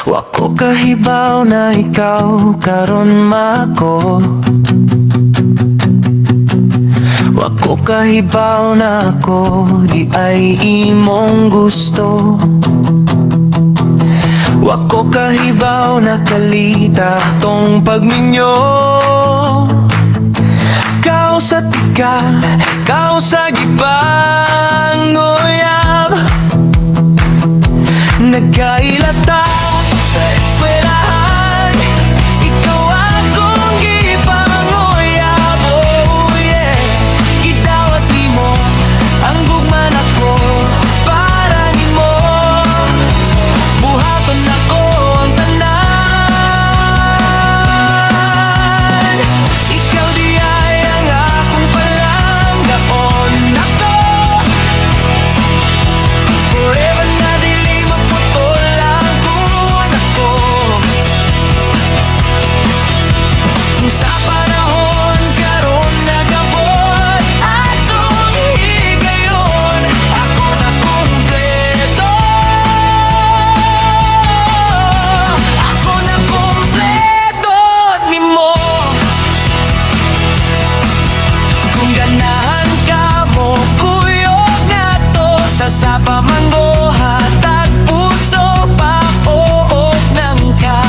Wako kahibaw na ikaw karon mako. Wako kahibaw na ako di ay imong gusto. Wako kahibaw na kalita tong pagminyo. Kau sa tika, kau sa gibang uyab. Nagkailata sa eskwelahan, ikaw akong gipanguyab. Oh yeah, gidawat nimo ang gugman ako para nimo. Buhaton ako ang tanan. Ikaw di ay ang akong palanggaon. Ako forever na dili maputol ang kun ako. Kung sa panahon karon nagabot atong higayon, ako na kumpleto. Ako na kumpleto nimo. Kung ganahan ka mo kuyog na to sa sapamanggo hatag puso pa oog nang ka.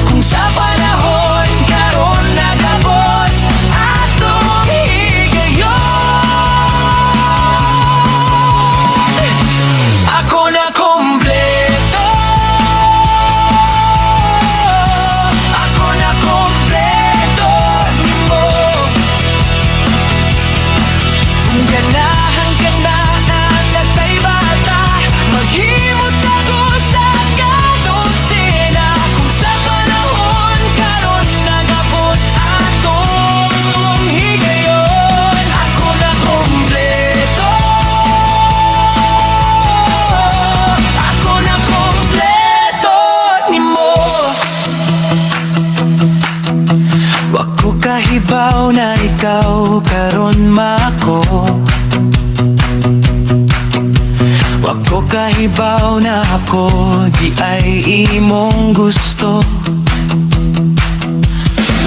Kung sa panahon karon nagabot atong higayon, ako na kumpleto. Ako na kumpleto nimo. Kung ganahan ka na nagtay bata, maghimot ako sa kadosena. Kung sa panahon karon nagabot atong higayon, ako na kumpleto. Ako na kumpleto nimo. Wako kahibaw na ikaw karon mako. Wako kahibaw na ako di ay imong gusto.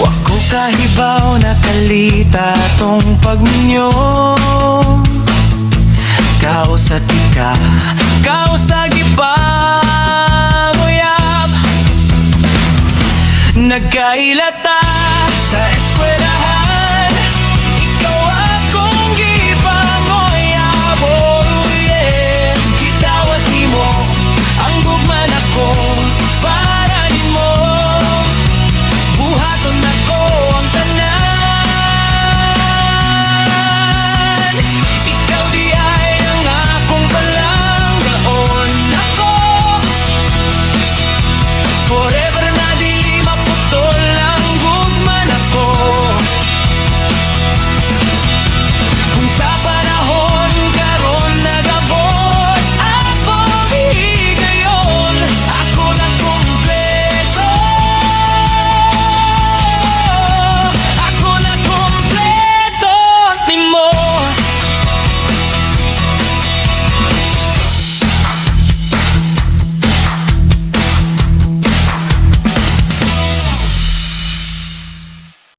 Wako kahibaw na kalita tong pagminyo. Kau sa tika, kau sa gipanguyab. Nagkaila